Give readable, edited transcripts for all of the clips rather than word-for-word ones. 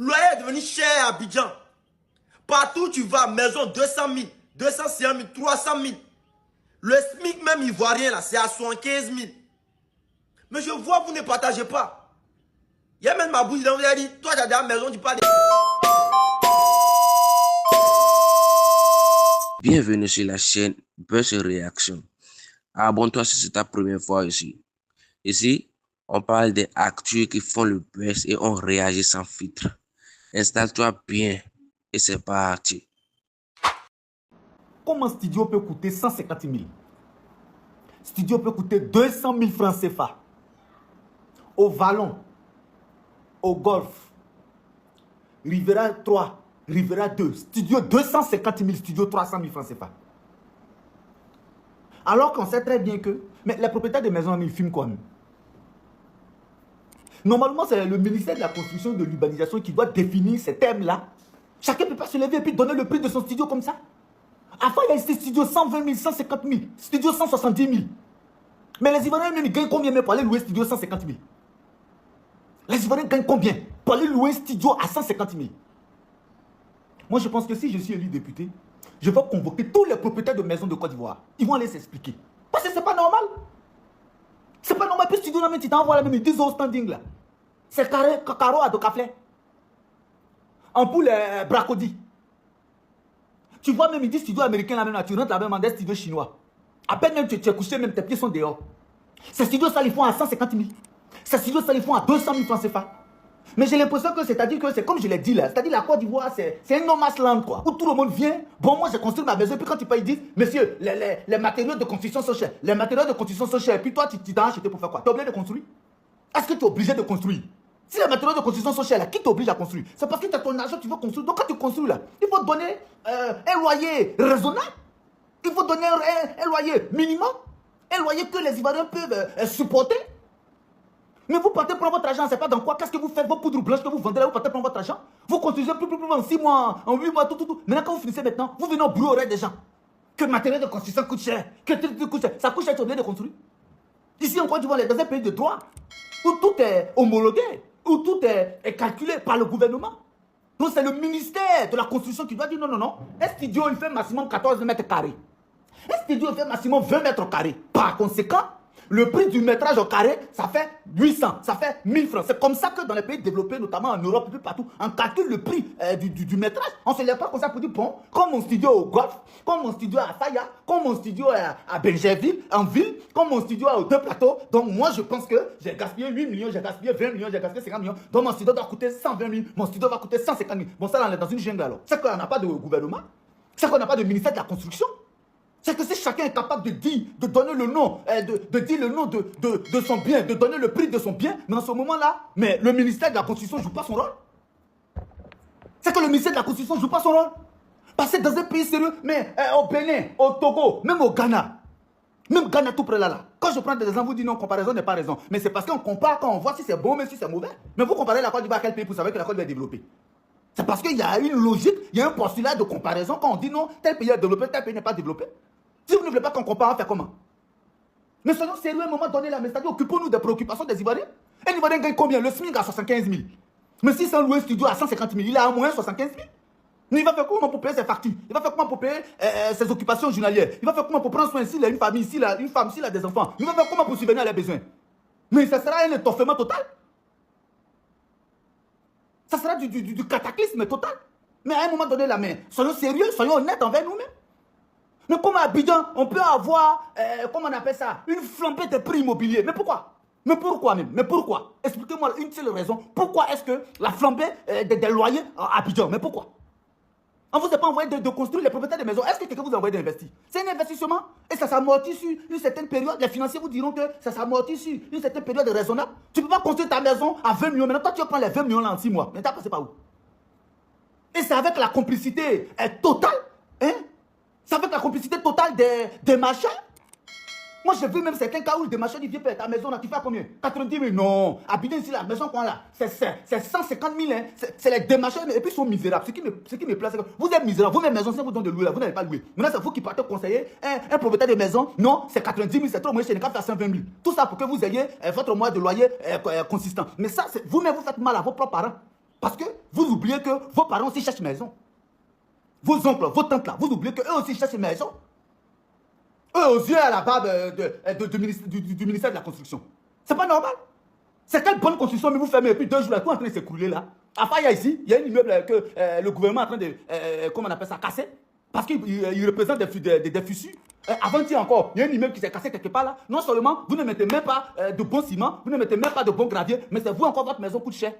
loyer est devenu cher à Abidjan. Partout où tu vas, maison 200 000, 250 000, 300 000. Le SMIC même ivoirien là, c'est à 75 000. Mais je vois, vous ne partagez pas. Il y a même ma bouche, vous a dit, toi tu as la maison, tu parles. Bienvenue sur la chaîne Buzz Réaction. Abonne-toi si c'est ta première fois ici. Ici, on parle des actus qui font le buzz et on réagit sans filtre. Installe-toi bien et c'est parti. Comment un studio peut coûter 150 000? Studio peut coûter 200 000 francs CFA. Au Vallon, au Golf, Rivera 3, Rivera 2, studio 250 000, studio 300 000 francs CFA. Alors qu'on sait très bien que, mais les propriétaires des maisons, ils filment quoi même? Normalement, c'est le ministère de la Construction et de l'Urbanisation qui doit définir ces thèmes-là. Chacun ne peut pas se lever et puis donner le prix de son studio comme ça. Avant, il y a ici studio 120 000, 150 000, studio 170 000. Mais les Ivoiriens même, ils gagnent combien même pour aller louer studio 150 000? Les Ivoiriens gagnent combien pour aller louer studio à 150 000? Moi, je pense que si je suis élu député, je vais convoquer tous les propriétaires de maisons de Côte d'Ivoire. Ils vont aller s'expliquer. Parce que c'est pas normal. C'est pas normal. Puis studio, là, tu t'envoies la même, ils disent au standing là. C'est carreau à Docaflé. Ampoule Bracody. Tu vois même, ils disent studio américain là même, là, tu rentres là-bas, des studio chinois. À peine même tu es couché, même tes pieds sont dehors. Ces studios, ça, ils font à 150 000. Ces studios, ça, ils font à 200 000 francs CFA. Mais j'ai l'impression que c'est-à-dire que c'est comme je l'ai dit là. C'est-à-dire la Côte d'Ivoire, c'est un no-man's land quoi. Où tout le monde vient. Bon, moi j'ai construit ma maison. Puis quand tu payes, ils disent, monsieur, les matériaux de construction sont chers. Les matériaux de construction sont chers. Puis toi, tu t'en as acheté pour faire quoi? Tu es obligé de construire? Est-ce que tu es obligé de construire? Si les matériaux de construction sont chers, là, qui t'oblige à construire? C'est parce que tu as ton argent, tu veux construire. Donc quand tu construis là, il faut donner un loyer raisonnable. Il faut donner un loyer minimum. Un loyer que les Ivoiriens peuvent supporter. Mais vous partez prendre votre argent, c'est pas dans quoi? Qu'est-ce que vous faites? Vos poudres blanches que vous vendez là, vous partez prendre votre argent. Vous construisez plus en 6 mois, en 8 mois, tout. Maintenant, quand vous finissez maintenant, vous venez au boulot des gens. Que le matériel de construction coûte cher. Que tout coûte cher. Ça coûte cher, tu es obligé de construire. Ici, en Côte d'Ivoire, dans un pays de droit, où tout est homologué, où tout est calculé par le gouvernement. Donc, c'est le ministère de la construction qui doit dire non. Un studio, il fait maximum 14 mètres carrés. Un studio, il fait maximum 20 mètres carrés. Par conséquent, le prix du métrage au carré, ça fait 800, ça fait 1000 francs. C'est comme ça que dans les pays développés, notamment en Europe et puis partout, on calcule le prix du métrage. On ne se lève pas comme ça pour dire, bon, comme mon studio au Golf, comme mon studio à Faya, comme mon studio à Benjerville, en ville, comme mon studio aux Deux Plateaux. Donc moi, je pense que j'ai gaspillé 8 millions, j'ai gaspillé 20 millions, j'ai gaspillé 50 millions. Donc mon studio doit coûter 120 000, mon studio va coûter 150 000. Bon, ça, on est dans une jungle alors. C'est qu'on n'a pas de gouvernement, c'est qu'on n'a pas de ministère de la construction. C'est que si chacun est capable de dire, de donner le nom, de dire le nom de son bien, de donner le prix de son bien, mais en ce moment-là, mais le ministère de la Constitution ne joue pas son rôle. C'est que le ministère de la Constitution ne joue pas son rôle. Parce que dans un pays sérieux, mais au Bénin, au Togo, même au Ghana, même Ghana tout près là. Quand je prends des exemples, vous dites non, comparaison n'est pas raison. Mais c'est parce qu'on compare quand on voit si c'est bon, mais si c'est mauvais. Mais vous comparez la Côte d'Ivoire à quel pays pour savoir que la Côte d'Ivoire est développée? C'est parce qu'il y a une logique, il y a un postulat de comparaison quand on dit non, tel pays est développé, tel pays n'est pas développé. Si vous ne voulez pas qu'on compare, on fait comment? Mais soyons sérieux à un moment donné là, mais c'est-à-dire occupons-nous des préoccupations des Ivoiriens. Un Ivoirien gagne combien? Le SMIC à 75 000. Mais si c'est un loué studio à 150 000, il a au moins 75 000. Mais il va faire comment pour payer ses factures? Il va faire comment pour payer ses occupations journalières? Il va faire comment pour prendre soin ici, une famille ici, une femme ici, des enfants? Il va faire comment pour subvenir à leurs besoins? Mais ça sera un étoffement total. Ça sera du cataclysme total. Mais à un moment donné là, mais soyons sérieux, soyons honnêtes envers nous-mêmes. Mais comme à Abidjan, on peut avoir, comment on appelle ça, une flambée des prix immobiliers. Mais pourquoi? Mais pourquoi même? Mais pourquoi? Expliquez-moi une seule raison. Pourquoi est-ce que la flambée des loyers à Abidjan? Mais pourquoi? On ne vous a pas envoyé de construire les propriétaires des maisons. Est-ce que quelqu'un vous a envoyé d'investir? C'est un investissement et ça s'amortit sur une certaine période. Les financiers vous diront que ça s'amortit sur une certaine période raisonnable. Tu ne peux pas construire ta maison à 20 millions. Maintenant, toi, tu vas prendre les 20 millions là en 6 mois. Mais tu as passé par où? Et c'est avec la complicité totale, hein? C'est avec la complicité totale des marchands. Moi, j'ai vu même certains cas où le démarcheur dit, viens payer ta maison là, tu fais combien? 90 000. Non. Abidjan ici, la maison qu'on a là, c'est 150 000. Hein. C'est les démarcheurs, et puis ils sont misérables. Ce qui me plaît, c'est que vous êtes misérables. Vous, les maisons, si vous donnez de louer là, vous n'allez pas louer. Maintenant, c'est vous qui partez conseiller un propriétaire de maison. Non, c'est 90 000, c'est trop moyen, c'est une carte à 120 000. Tout ça pour que vous ayez votre moyen de loyer consistant. Mais ça, vous-même, vous faites mal à vos propres parents. Parce que vous oubliez que vos parents aussi cherchent maison. Vos oncles, vos tantes là, vous oubliez qu'eux aussi cherchent maison. Eux aux yeux à la barbe du ministère de la Construction. C'est pas normal. C'est quelle bonne construction, mais vous fermez et puis 2 jours là, tout en train de s'écrouler là. Enfin, il y a ici, il y a un immeuble que le gouvernement est en train de, comment on appelle ça, casser. Parce qu'il représente des fissures. Avant-hier encore, il y a un immeuble qui s'est cassé quelque part là. Non seulement vous ne mettez même pas de bon ciment, vous ne mettez même pas de bon gravier, mais c'est vous encore, votre maison coûte cher.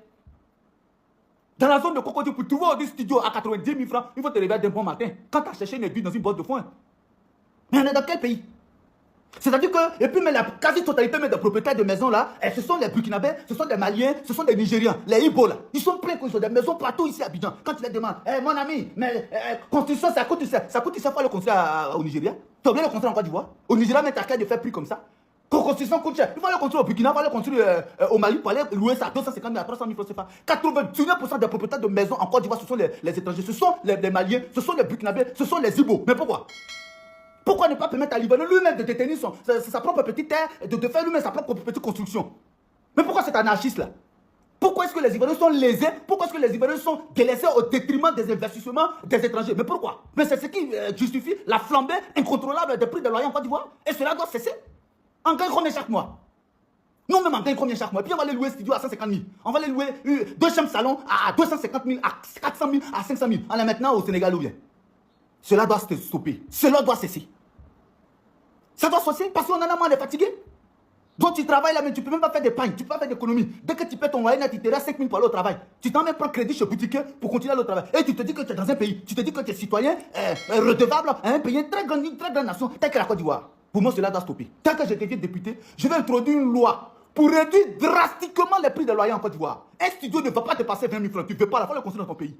Dans la zone de Cocody, pour trouver un studio à 90 000 francs, il faut te réveiller d'un bon matin. Quand tu as cherché une aiguille dans une boîte de foin. Mais on est dans quel pays? C'est-à-dire que, et puis même la quasi-totalité des propriétaires de maisons là, ce sont les Burkinabés, ce sont des Maliens, ce sont des Nigérians, les Ibo là. Ils sont pleins, ils ont des maisons partout ici à Abidjan. Quand tu les demandes, mon ami, mais construction, ça coûte 100 fois le construire au Nigeria. Tu as oublié le construire en Côte d'Ivoire? Au Nigeria, mais tu as qu'à de faire prix comme ça. Construction coûte cher. Il faut le construire au Burkina, il faut le construire au Mali pour aller louer ça à 250 000 à 300 000 francs CFA. 99% des propriétaires de maisons en Côte d'Ivoire, ce sont les étrangers, ce sont les Maliens, ce sont les Burkinabés, ce sont les Ibo. Mais pourquoi? Pourquoi ne pas permettre à Libanais lui-même de détenir sa propre petite terre, de faire lui-même sa propre petite construction? Mais pourquoi c'est anarchiste là? Pourquoi est-ce que les Ivoiriens sont lésés? Pourquoi est-ce que les Ivoiriens sont délaissés au détriment des investissements des étrangers? Mais pourquoi? Mais c'est ce qui justifie la flambée incontrôlable des prix des loyers en Côte d'Ivoire. Et cela doit cesser. On gagne combien chaque mois? Nous-mêmes, on gagne combien chaque mois? Et puis on va aller louer un studio à 150 000. On va aller louer 2 chambres salon à 250 000, à 400 000, à 500 000. On est maintenant au Sénégal ou bien? Cela doit se stopper. Cela doit cesser. Ça doit cesser parce qu'on en a marre de fatiguer. Donc tu travailles là, mais tu ne peux même pas faire des pagnes, tu ne peux pas faire d'économie. Dès que tu paies ton loyer, tu te restes 5 000 pour aller au travail. Tu t'en mets prendre crédit chez boutique pour continuer à aller au travail. Et tu te dis que tu es dans un pays, tu te dis que tu es citoyen redevable à un pays, une très grande nation, tel que la Côte d'Ivoire. Pour moi, cela doit stopper. Tant que je deviens député, je vais introduire une loi pour réduire drastiquement les prix des loyers en Côte d'Ivoire. Un studio ne va pas te passer 20 000 francs, tu ne veux pas la faire le construire dans ton pays.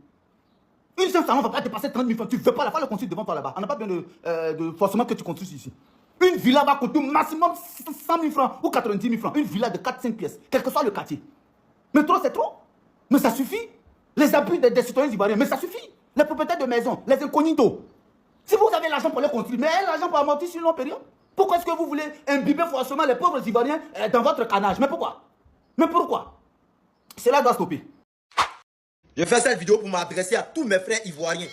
Une chambre salon ne va pas te passer 30 000 francs, tu ne veux pas la faire le construire devant toi là-bas. On n'a pas besoin de forcément que tu construises ici. Une villa va coûter maximum 100 000 francs ou 90 000 francs. Une villa de 4-5 pièces, quel que soit le quartier. Mais trop, c'est trop. Mais ça suffit. Les abus des citoyens ivoiriens, mais ça suffit. Les propriétaires de maisons, les incognitos. Si vous avez l'argent pour les construire, mais l'argent pour amortir sur une longue période. Pourquoi est-ce que vous voulez imbiber forcément les pauvres Ivoiriens dans votre canage? Mais pourquoi? Mais pourquoi? Cela doit stopper. Je fais cette vidéo pour m'adresser à tous mes frères ivoiriens.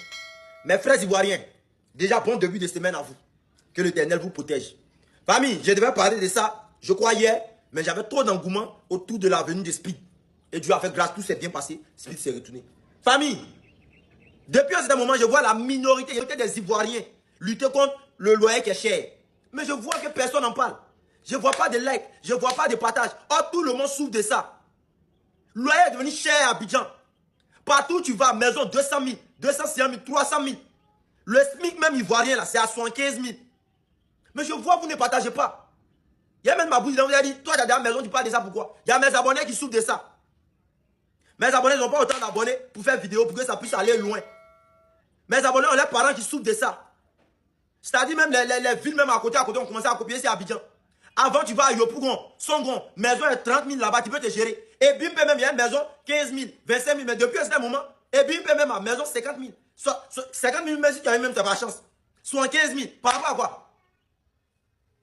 Mes frères ivoiriens, déjà bon début de semaine à vous. Que l'Éternel vous protège. Famille, je devais parler de ça, je crois hier, mais j'avais trop d'engouement autour de la venue de Speed. Et Dieu a fait grâce, tout s'est bien passé, Speed s'est retourné. Famille, depuis un certain moment, je vois la minorité des Ivoiriens lutter contre le loyer qui est cher. Mais je vois que personne n'en parle. Je ne vois pas de likes, je ne vois pas de partage. Or, tout le monde souffre de ça. Le loyer est devenu cher à Abidjan. Partout où tu vas, maison 200 000, 250 000, 300 000. Le SMIC même ivoirien, là, c'est à 75 000. Mais je vois, vous ne partagez pas. Il y a même ma bouche, vous a dit, toi, tu as dans la maison, tu parles de ça, pourquoi? Il y a mes abonnés qui souffrent de ça. Mes abonnés n'ont pas autant d'abonnés pour faire vidéo, pour que ça puisse aller loin. Mes abonnés ont leurs parents qui souffrent de ça. C'est-à-dire même les villes, même à côté, ont commencé à copier, c'est Abidjan. Avant, tu vas à Yopougon, Songon, maison est 30 000 là-bas, tu peux te gérer. Et Bimpe même, il y a une maison 15 000, 25 000, mais depuis un certain moment, et Bimpe même, à maison 50 000. 50 000, même si tu as même, tu n'as pas de chance. 75 000, par rapport à quoi?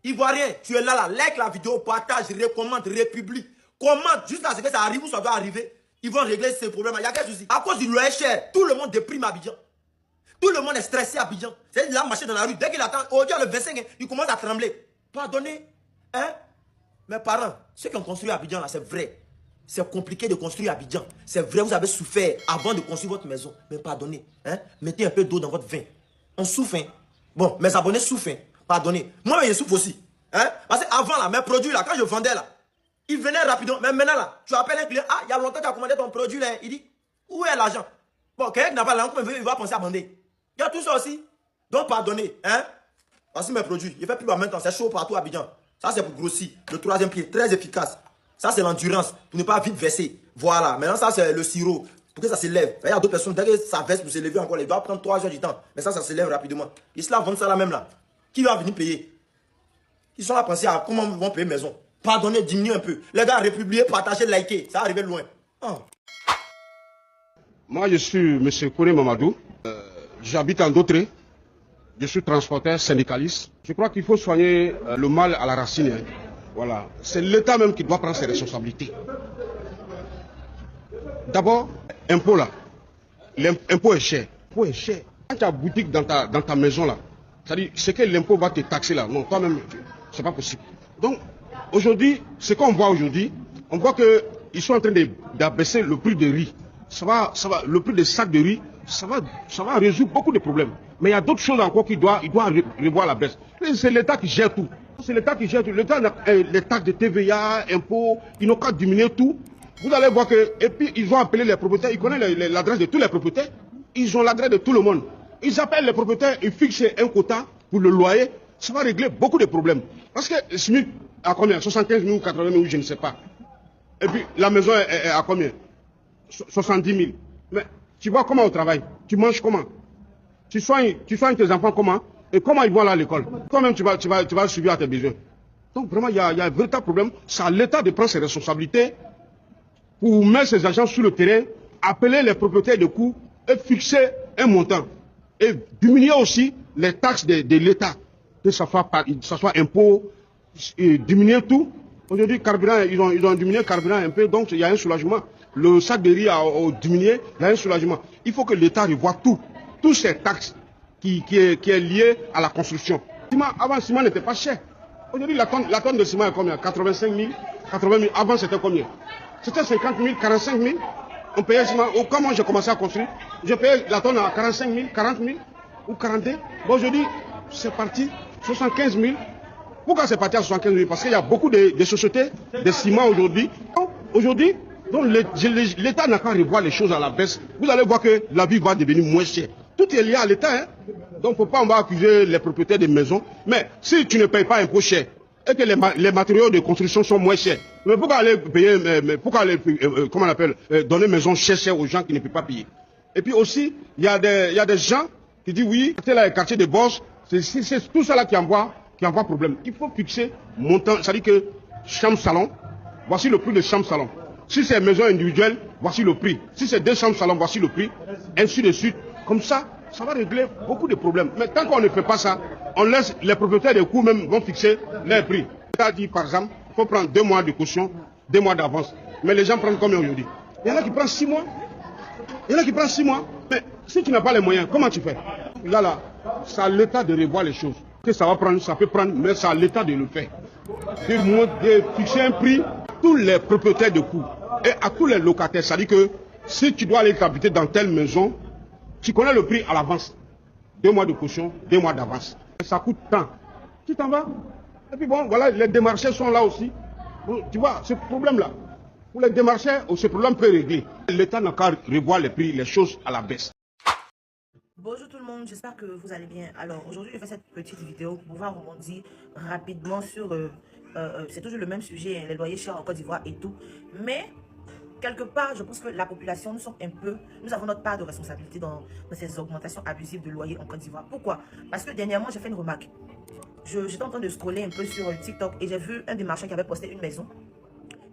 Ivoirien, tu es là, like la vidéo, partage, recommande, république. Commente jusqu'à ce que ça arrive ou ça doit arriver. Ils vont régler ces problèmes. Il y a quel souci? À cause du loyer cher, tout le monde déprime à Abidjan. Tout le monde est stressé à Abidjan. C'est là, marcher dans la rue. Dès qu'il attend, aujourd'hui, le 25, il commence à trembler. Pardonnez. Hein? Mes parents, ceux qui ont construit Abidjan, là, c'est vrai. C'est compliqué de construire Abidjan. C'est vrai, vous avez souffert avant de construire votre maison. Mais pardonnez. Hein? Mettez un peu d'eau dans votre vin. On souffre. Hein? Bon, mes abonnés souffrent. Hein? Pardonnez. Moi, je souffre aussi. Hein? Parce qu'avant, là, mes produits, là, quand je vendais, là, ils venaient rapidement. Mais maintenant, là, tu appelles un client. Ah, il y a longtemps que tu as commandé ton produit, là. Il dit, où est l'argent? Bon, quelqu'un qui n'a pas l'argent, il va penser à vendre. Il y a tout ça aussi. Donc, pardonnez. Hein? Voici mes produits. Il ne fait plus en même temps. C'est chaud partout à Abidjan. Ça, c'est pour grossir. Le troisième pied, très efficace. Ça, c'est l'endurance. Pour ne pas vite verser. Voilà. Maintenant, ça, c'est le sirop. Pour que ça s'élève. Il y a d'autres personnes, dès que ça verse pour s'élever encore, il doit prendre 3 heures du temps. Mais ça s'élève rapidement. Ils se la vendent ça là même là. Qui va venir payer? Ils sont là à penser à comment ils vont payer maison. Pardonnez, diminuez un peu. Les gars, republiez, partagez, likez. Ça va arriver loin. Oh. Moi, je suis M. Kone Mamadou. J'habite en Dautré. Je suis transporteur syndicaliste. Je crois qu'il faut soigner le mal à la racine. Hein. Voilà. C'est l'État même qui doit prendre ses responsabilités. D'abord, impôt là, l'impôt est cher. L'impôt est cher. Quand tu as boutique dans ta maison là, c'est-à-dire ce que l'impôt va te taxer là, non, toi-même, c'est pas possible. Donc, aujourd'hui, ce qu'on voit aujourd'hui, on voit qu'ils sont en train d'abaisser le prix de riz. Le prix des sacs de riz, ça va résoudre beaucoup de problèmes. Mais il y a d'autres choses encore qu'il doit revoir la baisse. C'est l'État qui gère tout. C'est l'État qui gère tout. L'État, les taxes de TVA, impôts, ils n'ont qu'à diminuer tout. Vous allez voir que, et puis ils ont appelé les propriétaires, ils connaissent l'adresse de tous les propriétaires, ils ont l'adresse de tout le monde. Ils appellent les propriétaires, ils fixent un quota pour le loyer, ça va régler beaucoup de problèmes. Parce que le SMIC à combien? 75 000 ou 80 000, je ne sais pas. Et puis la maison est à combien? 70 000. Mais tu vois comment on travaille? Tu manges comment? Tu soignes tes enfants comment? Et comment ils vont aller à l'école? Toi-même, tu vas suivre à tes besoins. Donc vraiment, il y a un véritable problème. C'est à l'État de prendre ses responsabilités pour mettre ses agents sur le terrain, appeler les propriétaires de coûts et fixer un montant. Et diminuer aussi les taxes de l'État. Que ce soit impôts, diminuer tout. Aujourd'hui, carburant, ils ont diminué le carburant un peu, donc il y a un soulagement. Le sac de riz a diminué, il y a un soulagement. Il faut que l'État revoie toutes ces taxes qui est liée à la construction. Avant, le ciment n'était pas cher. Aujourd'hui, la tonne de ciment est combien? 85 000, 80 000. Avant, c'était combien? C'était 50 000, 45 000. On payait le ciment. Comment j'ai commencé à construire? J'ai payé la tonne à 45 000, 40 000 ou 42. Bon, aujourd'hui, c'est parti 75 000. Pourquoi c'est parti à 75 000? Parce qu'il y a beaucoup de sociétés de ciment aujourd'hui. Aujourd'hui, donc l'État n'a qu'à revoir les choses à la baisse. Vous allez voir que la vie va devenir moins chère. Tout est lié à l'État. Hein? Donc, faut pas, on va accuser les propriétaires des maisons. Mais si tu ne payes pas un impôt cher et que les matériaux de construction sont moins chers, mais pourquoi aller payer, comment on appelle, donner maison chère aux gens qui ne peuvent pas payer? Et puis aussi, il y a des gens qui disent oui, c'est là le quartier de Bosch, c'est tout ça là qui envoie problème. Il faut fixer montant, c'est-à-dire que chambre-salon, voici le prix de chambre-salon. Si c'est maison individuelle, voici le prix. Si c'est 2 chambres-salon, voici le prix. Ainsi de suite. Comme ça va régler beaucoup de problèmes. Mais tant qu'on ne fait pas ça, on laisse les propriétaires des coûts même vont fixer les prix. L'État dit par exemple, il faut prendre 2 mois de caution, 2 mois d'avance. Mais les gens prennent combien aujourd'hui? Il y en a qui prennent 6 mois. Il y en a qui prennent 6 mois. Mais si tu n'as pas les moyens, comment tu fais? Là, c'est à l'État de revoir les choses. Que ça peut prendre, mais c'est à l'État de le faire. De fixer un prix à tous les propriétaires de coûts et à tous les locataires. C'est-à-dire que si tu dois aller t'habiter dans telle maison, tu connais le prix à l'avance. 2 mois de caution, 2 mois d'avance. Ça coûte tant. Tu t'en vas. Et puis bon, voilà, les démarchés sont là aussi. Bon, tu vois, ce problème-là, pour les démarchés, ce problème peut régler. L'État n'a qu'à revoir les prix, les choses à la baisse. Bonjour tout le monde, j'espère que vous allez bien. Alors aujourd'hui je fais cette petite vidéo pour pouvoir rebondir rapidement sur, c'est toujours le même sujet, les loyers chers en Côte d'Ivoire et tout. Mais quelque part je pense que la population, nous avons notre part de responsabilité dans ces augmentations abusives de loyers en Côte d'Ivoire. Pourquoi? Parce que dernièrement j'ai fait une remarque. J'étais en train de scroller un peu sur TikTok et j'ai vu un des marchands qui avait posté une maison.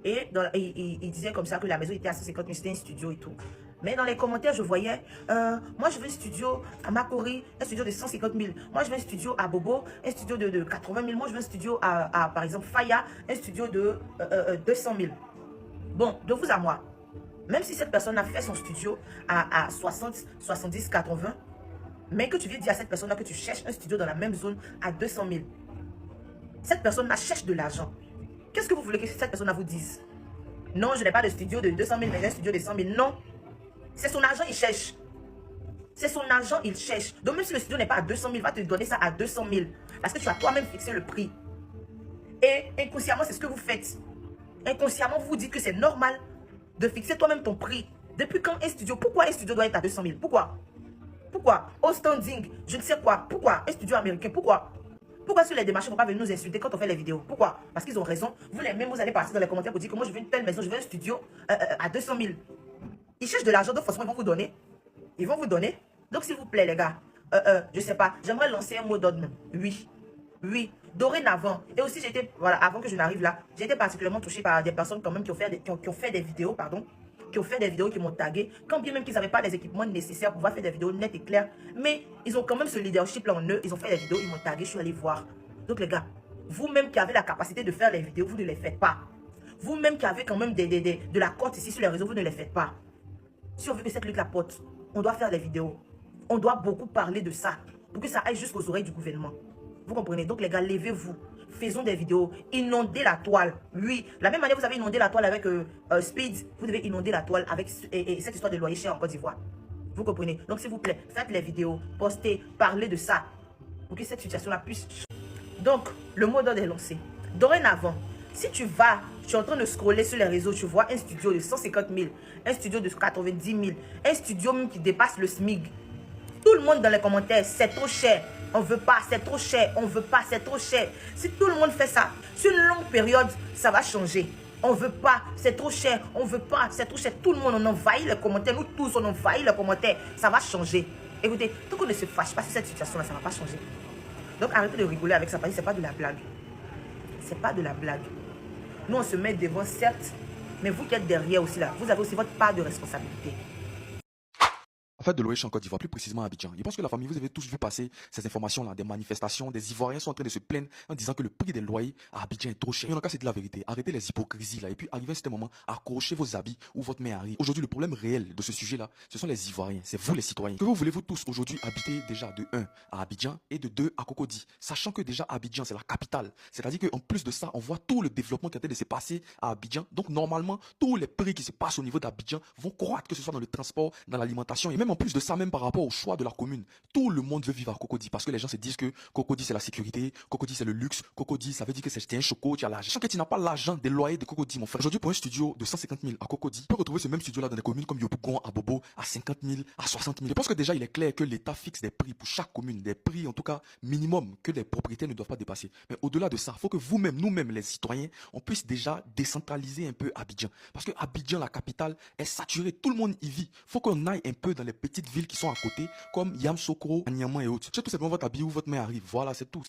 Et il disait comme ça que la maison était à 150 000, c'était un studio et tout. Mais dans les commentaires, je voyais, moi je veux un studio à Makori, un studio de 150 000. Moi je veux un studio à Bobo, un studio de 80 000. Moi je veux un studio à par exemple, Faya, un studio de 200 000. Bon, de vous à moi, même si cette personne a fait son studio à 60, 70, 80, mais que tu viens dire à cette personne-là que tu cherches un studio dans la même zone à 200 000, cette personne-là cherche de l'argent. Qu'est-ce que vous voulez que cette personne vous dise? Non, je n'ai pas de studio de 200 000, mais j'ai un studio de 100 000. Non. C'est son argent, il cherche. C'est son argent, il cherche. Donc même si le studio n'est pas à 200 000, il va te donner ça à 200 000. Parce que tu as toi-même fixé le prix. Et inconsciemment, c'est ce que vous faites. Inconsciemment, vous vous dites que c'est normal de fixer toi-même ton prix. Depuis quand un studio, pourquoi un studio doit être à 200 000? Pourquoi? Pourquoi? Au standing, je ne sais quoi. Pourquoi? Un studio américain, pourquoi? Pourquoi sur les démarches ne vont pas venir nous insulter quand on fait les vidéos? Pourquoi? Parce qu'ils ont raison. Vous les mêmes, vous allez partir dans les commentaires pour dire que moi je veux une telle maison, je veux un studio à 200 000. Ils cherchent de l'argent, donc forcément ils vont vous donner. Ils vont vous donner. Donc s'il vous plaît les gars, je sais pas, j'aimerais lancer un mot d'ordre. Oui, dorénavant. Et aussi j'étais, voilà, avant que je n'arrive là, j'ai été particulièrement touchée par des personnes quand même qui ont fait des vidéos, pardon. Qui ont fait des vidéos, qui m'ont tagué, quand bien même qu'ils n'avaient pas les équipements nécessaires pour pouvoir faire des vidéos nettes et claires, mais ils ont quand même ce leadership là en eux, ils ont fait des vidéos, ils m'ont tagué, je suis allé voir. Donc les gars, vous-même qui avez la capacité de faire les vidéos, vous ne les faites pas. Vous-même qui avez quand même de la cote ici sur les réseaux, vous ne les faites pas. Si on veut que cette lutte la porte, on doit faire des vidéos. On doit beaucoup parler de ça pour que ça aille jusqu'aux oreilles du gouvernement. Vous comprenez? Donc les gars, levez-vous. Faisons des vidéos. Inondez la toile. Oui, la même manière vous avez inondé la toile avec Speed, vous devez inonder la toile avec cette histoire de loyer cher en Côte d'Ivoire. Vous comprenez? Donc s'il vous plaît, faites les vidéos, postez, parlez de ça pour que cette situation-là puisse... Donc, le mot d'ordre est lancé. Dorénavant, si tu es en train de scroller sur les réseaux, tu vois un studio de 150 000, un studio de 90 000, un studio même qui dépasse le SMIC. Tout le monde dans les commentaires, c'est trop cher, on veut pas, c'est trop cher, on veut pas, c'est trop cher. Si tout le monde fait ça, sur une longue période, ça va changer. On veut pas, c'est trop cher, on veut pas, c'est trop cher. Tout le monde, on envahit les commentaires, nous tous, on envahit les commentaires. Ça va changer. Écoutez, tant qu'on ne se fâche pas sur cette situation-là, ça ne va pas changer. Donc arrêtez de rigoler avec ça, parce que ce n'est pas de la blague. C'est pas de la blague. Nous, on se met devant, certes, mais vous qui êtes derrière aussi, là, vous avez aussi votre part de responsabilité. Affaire de Loéche en Côte d'Ivoire, plus précisément à Abidjan. Je pense que la famille, vous avez tous vu passer ces informations-là, des manifestations, des Ivoiriens sont en train de se plaindre en disant que le prix des loyers à Abidjan est trop cher. Et on a qu'à se dire la vérité, arrêtez les hypocrisies là, et puis arrivez à ce moment, accrochez vos habits ou votre main arrive. Aujourd'hui, le problème réel de ce sujet-là, ce sont les Ivoiriens, c'est vous les citoyens. Que vous voulez-vous tous aujourd'hui habiter déjà de 1 à Abidjan et de 2 à Cocody, sachant que déjà Abidjan c'est la capitale. C'est-à-dire qu'en plus de ça, on voit tout le développement qui est en train de se passer à Abidjan. Donc normalement, tous les prix qui se passent au niveau d'Abidjan vont croître, que ce soit dans le transport, dans l'alimentation, et même en plus de ça, même par rapport au choix de la commune. Tout le monde veut vivre à Cocody parce que les gens se disent que Cocody c'est la sécurité, Cocody c'est le luxe, Cocody ça veut dire que c'est un choco, tu as l'argent. Sachant que tu n'as pas l'argent des loyers de Cocody, mon frère. Aujourd'hui, pour un studio de 150 000 à Cocody, tu peux retrouver ce même studio là dans des communes comme Yopougon, à Bobo, à 50 000, à 60 000. Je pense que déjà il est clair que l'État fixe des prix pour chaque commune, des prix en tout cas minimum que les propriétaires ne doivent pas dépasser. Mais au-delà de ça, il faut que vous-même, nous-mêmes les citoyens, on puisse déjà décentraliser un peu Abidjan. Parce que Abidjan, la capitale, est saturée, tout le monde y vit. Il faut qu'on aille un peu dans les petites villes qui sont à côté, comme Yamoussoukro, Niamey et autres. C'est tout simplement votre habit où votre main arrive. Voilà, c'est tout.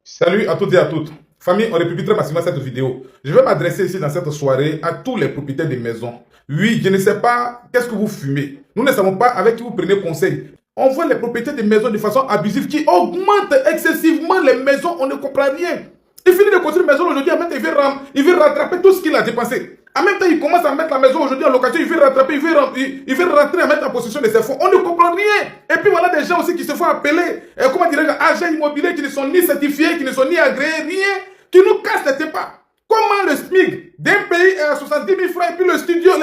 Salut à toutes et à toutes. Famille, on république très massivement cette vidéo. Je vais m'adresser ici dans cette soirée à tous les propriétaires des maisons. Oui, je ne sais pas qu'est-ce que vous fumez. Nous ne savons pas avec qui vous prenez conseil. On voit les propriétaires des maisons de façon abusive qui augmentent excessivement les maisons. On ne comprend rien. Il finit de construire une maison aujourd'hui, en même temps, il veut rattraper tout ce qu'il a dépensé. En même temps, il commence à mettre la maison aujourd'hui en location, il veut rattraper, il veut rentrer à mettre en possession de ses fonds. On ne comprend rien. Et puis voilà des gens aussi qui se font appeler, comment dirais-je, agents immobiliers qui ne sont ni certifiés, qui ne sont ni agréés, rien, qui nous cassent les pas. Comment le SMIC d'un pays est à 70 000 francs et puis les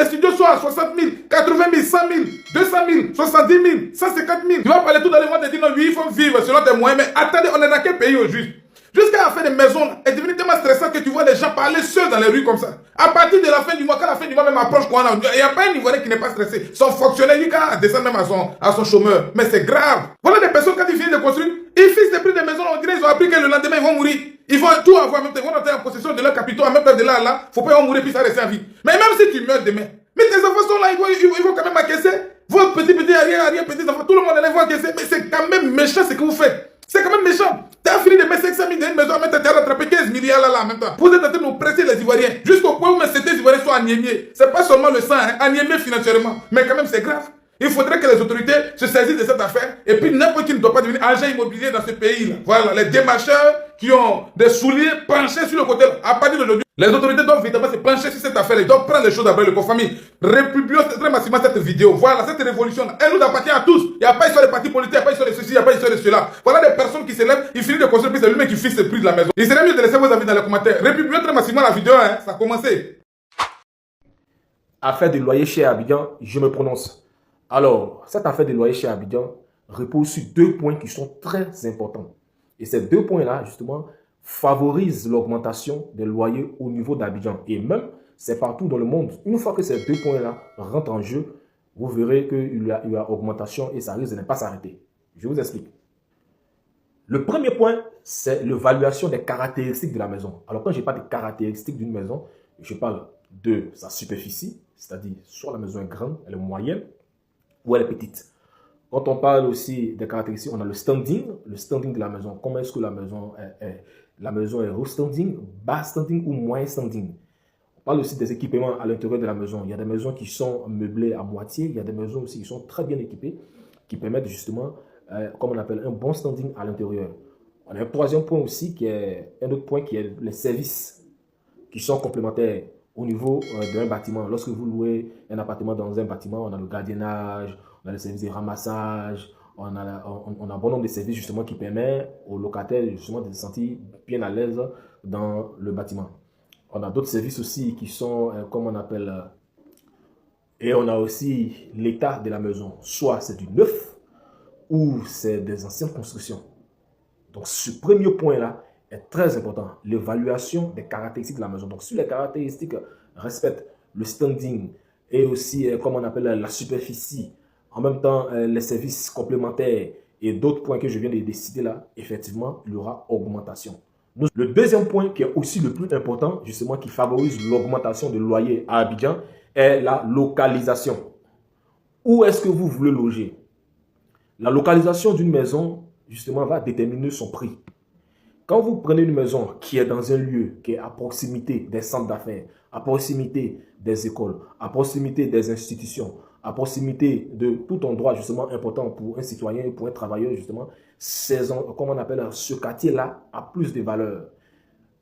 studios sont à 60 000, 80 000, 100 000, 200 000, 70 000, 150 000. Tu vas parler tout dans le monde et dire non, oui, il faut vivre selon tes moyens. Mais attendez, on est dans quel pays aujourd'hui? Jusqu'à la fin des maisons, est devenu tellement stressant que tu vois les gens parler seuls dans les rues comme ça. À partir de la fin du mois, quand la fin du mois même approche, il n'y a pas un Ivoirien qui n'est pas stressé. Son fonctionnaire, il descend même à son chômeur. Mais c'est grave. Voilà des personnes, quand ils finissent de construire, ils fixent les prix des maisons, on dirait qu'ils ont appris que le lendemain, ils vont mourir. Ils vont tout avoir, même temps, ils vont entrer en possession de leur capitaux, en même temps de là à là. Faut pas qu'ils vont mourir, puis ça reste en vie. Mais même si tu meurs demain, mais tes enfants sont là, ils vont quand même encaisser. Vos petits, petits enfants, tout le monde les va encaisser. Mais c'est quand même méchant ce que vous faites. C'est quand même méchant. Tu as fini de mettre 500 000 dans une maison, en même temps, tu as rattrapé 15 milliards là, en même temps. Vous êtes en train de nous presser les Ivoiriens. Jusqu'au point où ces Ivoiriens sont anémiés. C'est pas seulement le sang, hein, anémiés financièrement. Mais quand même, c'est grave. Il faudrait que les autorités se saisissent de cette affaire. Et puis, n'importe qui ne doit pas devenir agent immobilier dans ce pays-là. Voilà, les démarcheurs qui ont des souliers penchés sur le côté. À partir d'aujourd'hui, les autorités doivent véritablement se pencher sur cette affaire. Ils doivent prendre les choses après le corps famille. Républions très massivement cette vidéo. Voilà, cette révolution, elle nous appartient à tous. Il n'y a pas histoire de partis politiques, il n'y a pas histoire de ceci, il n'y a pas histoire de cela. Voilà des personnes qui se lèvent, ils finissent de construire, puis c'est lui-même qui fixe le prix de la maison. Il serait mieux de laisser vos avis dans les commentaires. Républions très massivement la vidéo, hein. Ça a commencé. Affaire de loyer chez Abidjan, je me prononce. Alors, cette affaire de loyer chez Abidjan repose sur 2 points qui sont très importants. Et ces 2 points-là, justement, favorisent l'augmentation des loyers au niveau d'Abidjan. Et même, c'est partout dans le monde. Une fois que ces 2 points-là rentrent en jeu, vous verrez qu'il y a augmentation et ça risque de ne pas s'arrêter. Je vous explique. Le premier point, c'est l'évaluation des caractéristiques de la maison. Alors, quand je parle des caractéristiques d'une maison, je parle de sa superficie, c'est-à-dire soit la maison est grande, elle est moyenne, ou elle est petite. Quand on parle aussi des caractéristiques, on a le standing de la maison. Comment est-ce que la maison est haut standing, bas standing ou moyen standing. On parle aussi des équipements à l'intérieur de la maison. Il y a des maisons qui sont meublées à moitié, il y a des maisons aussi qui sont très bien équipées, qui permettent justement, comme on appelle, un bon standing à l'intérieur. On a un troisième point aussi, qui est un autre point qui est les services qui sont complémentaires. au niveau d'un bâtiment. Lorsque vous louez un appartement dans un bâtiment, on a le gardiennage, on a le service de ramassage, on a un bon nombre de services justement qui permettent aux locataires justement de se sentir bien à l'aise dans le bâtiment. On a d'autres services aussi qui sont, comme on appelle, et on a aussi l'état de la maison. Soit c'est du neuf ou c'est des anciennes constructions. Donc ce premier point-là est très important. L'évaluation des caractéristiques de la maison. Donc si les caractéristiques respectent le standing et aussi, comme on appelle, la superficie, en même temps les services complémentaires et d'autres points que je viens de citer là, effectivement, il y aura augmentation. Le deuxième point qui est aussi le plus important, justement, qui favorise l'augmentation de loyer à Abidjan, est la localisation. Où est-ce que vous voulez loger? La localisation d'une maison, justement, va déterminer son prix. Quand vous prenez une maison qui est dans un lieu, qui est à proximité des centres d'affaires, à proximité des écoles, à proximité des institutions, à proximité de tout endroit justement important pour un citoyen et pour un travailleur justement, comme on appelle ce quartier-là a plus de valeur.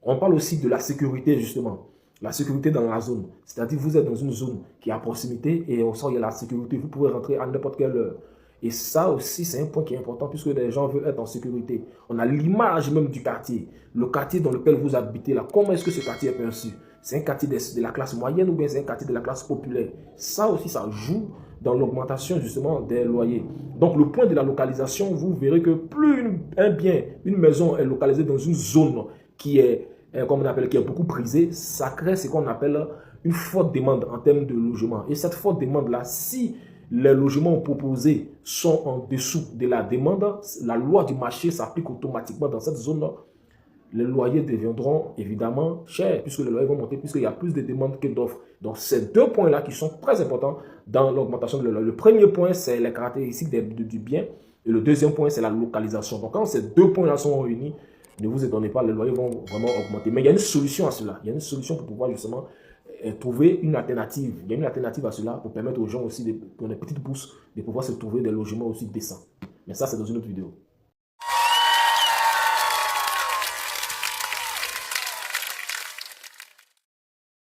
On parle aussi de la sécurité justement, la sécurité dans la zone. C'est-à-dire vous êtes dans une zone qui est à proximité et on sent qu'il y a la sécurité, vous pouvez rentrer à n'importe quelle heure. Et ça aussi, c'est un point qui est important puisque les gens veulent être en sécurité. On a l'image même du quartier. Le quartier dans lequel vous habitez là, comment est-ce que ce quartier est perçu? C'est un quartier de la classe moyenne ou bien c'est un quartier de la classe populaire? Ça aussi, ça joue dans l'augmentation justement des loyers. Donc le point de la localisation, vous verrez que plus une maison est localisée dans une zone qui est, comme on appelle, qui est beaucoup prisée, ça crée ce qu'on appelle une forte demande en termes de logement. Et cette forte demande-là, si les logements proposés sont en dessous de la demande, la loi du marché s'applique automatiquement dans cette zone-là. Les loyers deviendront évidemment chers, puisque les loyers vont monter, puisqu'il y a plus de demandes que d'offres. Donc, ces deux points-là qui sont très importants dans l'augmentation de loyer. Le premier point, c'est les caractéristiques du bien, et le deuxième point, c'est la localisation. Donc, quand ces deux points-là sont réunis, ne vous étonnez pas, les loyers vont vraiment augmenter. Mais il y a une solution à cela. Il y a une solution pour pouvoir justement trouver une alternative. Il y a une alternative à cela pour permettre aux gens aussi, pour les petites bourses, de pouvoir se trouver des logements aussi décents. Mais ça, c'est dans une autre vidéo.